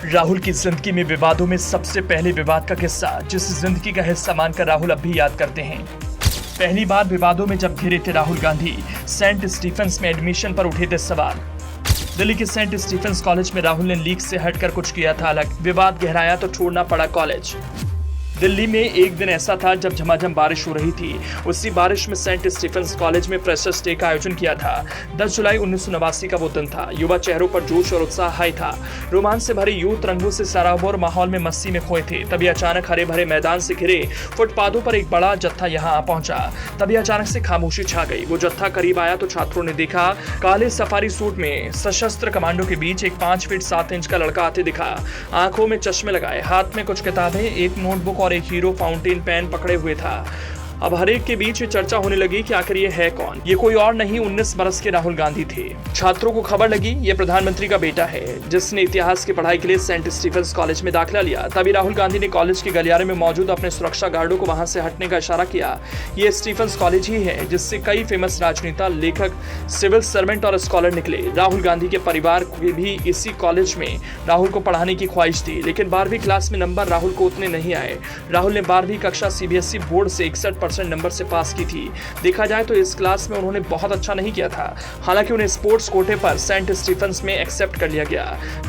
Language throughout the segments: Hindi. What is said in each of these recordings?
राहुल की जिंदगी में विवादों में सबसे पहले विवाद का किस्सा, जिस जिंदगी का हिस्सा मानकर राहुल अब भी याद करते हैं। पहली बार विवादों में जब घिरे थे राहुल गांधी, सेंट स्टीफेंस में एडमिशन पर उठे थे सवाल। दिल्ली के सेंट स्टीफेंस कॉलेज में राहुल ने लीक से हटकर कुछ किया था अलग, विवाद गहराया तो छोड़ना पड़ा कॉलेज। दिल्ली में एक दिन ऐसा था जब झमाझम बारिश हो रही थी। उसी बारिश में सेंट स्टीफेंस कॉलेज में फ्रेशर्स डे का आयोजन किया था। 10 जुलाई 1989 का वो दिन था। युवा चेहरों पर जोश और उत्साह हाई था। रोमांच से भरे यूथ रंगों से सराबोर माहौल में मस्ती में खोए थे। तभी अचानक हरे भरे मैदान से घिरे फुटपाथों पर एक बड़ा जत्था यहाँ आ पहुंचा। तभी अचानक से खामोशी छा गई। वो जत्था करीब आया तो छात्रों ने देखा, काले सफारी सूट में सशस्त्र कमांडो के बीच एक 5 फीट 7 इंच का लड़का आते दिखा। आंखों में चश्मे लगाए, हाथ में कुछ किताबें, एक नोटबुक और एक हीरो फाउंटेन पेन पकड़े हुए था। अब हर एक के बीच चर्चा होने लगी कि आखिर ये है कौन। ये कोई और नहीं 19 बरस के राहुल गांधी थे। छात्रों को खबर लगी ये प्रधानमंत्री का बेटा है, जिसने इतिहास की पढ़ाई के लिए सेंट स्टीफेंस कॉलेज में दाखिला लिया। तभी राहुल गांधी ने कॉलेज के गलियारे में मौजूद अपने सुरक्षा गार्डों को वहां से हटने का इशारा किया। ये स्टीफेंस कॉलेज ही है जिससे कई फेमस राजनेता, लेखक, सिविल सर्वेंट और स्कॉलर निकले। राहुल गांधी के परिवार को भी इसी कॉलेज में राहुल को पढ़ाने की ख्वाहिश थी, लेकिन 12वीं क्लास में नंबर राहुल को उतने नहीं आए। राहुल ने 12वीं कक्षा CBSE बोर्ड से 61% नंबर से पास की थी। देखा जाए तो इस क्लास में उन्होंने बहुत अच्छा नहीं किया था। हालांकि उन्हें स्पोर्ट्स कोटे पर सेंट स्टीफेंस में एक्सेप्ट कर लिया गया।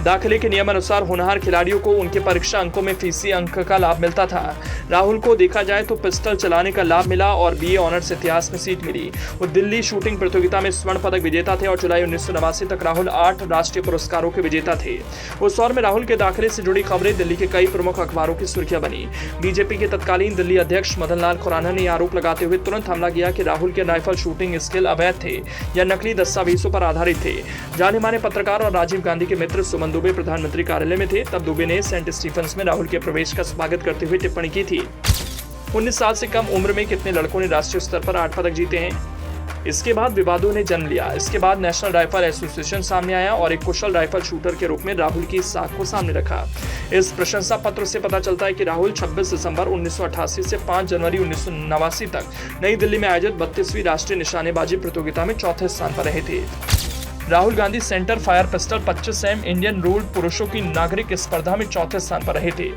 दाखिले के नियमानुसार होनहार खिलाड़ियों को उनके परीक्षा अंकों में फीसी अंक का लाभ मिलता था। राहुल को देखा जाए तो पिस्टल चलाने का लाभ मिला और BA ऑनर्स इतिहास में सीट मिली। वो दिल्ली शूटिंग प्रतियोगिता में स्वर्ण पदक विजेता थे और जुलाई 1989 तक राहुल 8 राष्ट्रीय पुरस्कारों के विजेता थे। उस दौर में राहुल के दाखिले से जुड़ी खबरें दिल्ली के कई प्रमुख अखबारों की सुर्खियां बनी। बीजेपी के तत्कालीन दिल्ली अध्यक्ष मदन लाल खुराना ने आरोप लगाते हुए तुरंत हमला किया कि राहुल के राइफल शूटिंग स्किल अवैध थे या नकली दस्तावेजों पर आधारित थे। जाने माने पत्रकार और राजीव गांधी के मित्र सुमन दुबे प्रधानमंत्री कार्यालय में थे। तब दुबे ने सेंट स्टीफेंस में राहुल के प्रवेश का स्वागत करते हुए टिप्पणी की थी, 19 साल से कम उम्र में कितने लड़कों ने राष्ट्रीय स्तर पर 8 पदक जीते हैं। इसके बाद विवादों ने जन्म लिया। इसके बाद नेशनल राइफल एसोसिएशन सामने आया और एक कुशल राइफल शूटर के रूप में राहुल की इस साख को सामने रखा। इस प्रशंसा पत्र से पता चलता है कि राहुल 26 दिसंबर 1988 से 5 जनवरी 1989 तक नई दिल्ली में आयोजित 32वीं राष्ट्रीय निशानेबाजी प्रतियोगिता में चौथे स्थान पर रहे थे। Rahul Gandhi centre fire pistol 25M Indian ruled पुरुषों की नागरिक स्पर्धा में चौथे स्थान पर रहे थे।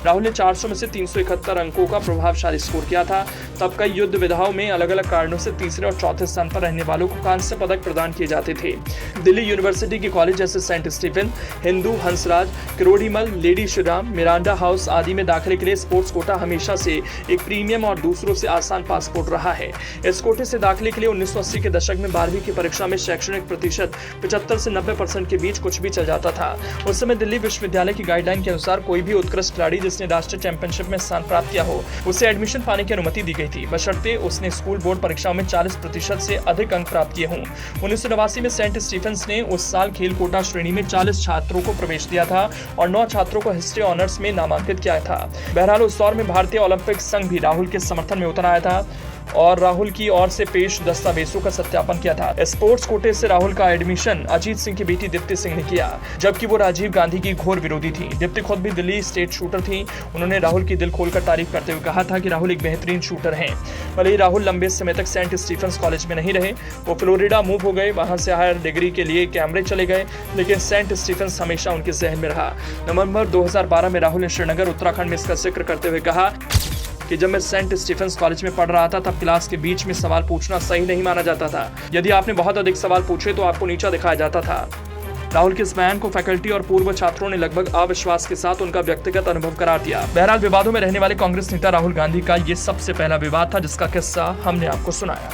राहुल ने 400 में से 371 अंकों का प्रभावशाली स्कोर किया था। तब कई युद्ध विधाओं में अलग अलग कारणों से तीसरे और चौथे स्थान पर रहने वालों को कांस्य पदक प्रदान किए जाते थे। दिल्ली यूनिवर्सिटी के कॉलेज जैसे saint Stephen, Hindu, Hansraj, Kirorimal, lady Shriram, Miranda house आदि में दाखिले के लिए स्पोर्ट्स कोटा हमेशा से एक प्रीमियम और दूसरों से आसान पासपोर्ट रहा है। इस कोटे से दाखिले के लिए 1980 के दशक में 12वीं की परीक्षा में शैक्षणिक प्रतिशत 75 से 90% के बीच कुछ भी चल जाता था। उस समय दिल्ली विश्वविद्यालय की गाइडलाइन के अनुसार कोई भी उत्कृष्ट खिलाड़ी जिसने राष्ट्रीय चैंपियनशिप में स्थान प्राप्त किया हो, उसे एडमिशन पाने की अनुमति दी गई थी, बशर्ते उसने स्कूल बोर्ड परीक्षाओं में 40% से अधिक अंक प्राप्त किए हों। 1989 में सेंट स्टीफेंस ने उस साल खेल कोटा श्रेणी में 40 छात्रों को प्रवेश दिया था और 9 छात्रों को हिस्ट्री ऑनर्स में नामांकित किया था। बहरहाल उस दौर में भारतीय ओलंपिक संघ भी राहुल के समर्थन में उतर आया था और राहुल की ओर से पेश दस्तावेजों का सत्यापन किया था। स्पोर्ट्स कोटे से राहुल का एडमिशन अजीत सिंह की बेटी दीप्ति सिंह ने किया, जबकि वो राजीव गांधी की घोर विरोधी थी। दीप्ति खुद भी दिल्ली स्टेट शूटर थी। उन्होंने राहुल की दिल खोलकर तारीफ करते हुए कहा था कि राहुल एक बेहतरीन शूटर हैं। भले ही राहुल लंबे समय तक सेंट स्टीफेंस कॉलेज में नहीं रहे, वो फ्लोरिडा मूव हो गए, वहां से हायर डिग्री के लिए कैमरे चले गए, लेकिन सेंट स्टीफेंस हमेशा उनके जहन में रहा। नवंबर 2012 में राहुल ने श्रीनगर उत्तराखंड में इसका जिक्र करते हुए कहा कि जब मैं सेंट स्टीफेंस कॉलेज में पढ़ रहा था तब क्लास के बीच में सवाल पूछना सही नहीं माना जाता था। यदि आपने बहुत अधिक सवाल पूछे तो आपको नीचा दिखाया जाता था। राहुल के इस बयान को फैकल्टी और पूर्व छात्रों ने लगभग अविश्वास के साथ उनका व्यक्तिगत अनुभव करार दिया। बहरहाल विवादों में रहने वाले कांग्रेस नेता राहुल गांधी का ये सबसे पहला विवाद था जिसका किस्सा हमने आपको सुनाया।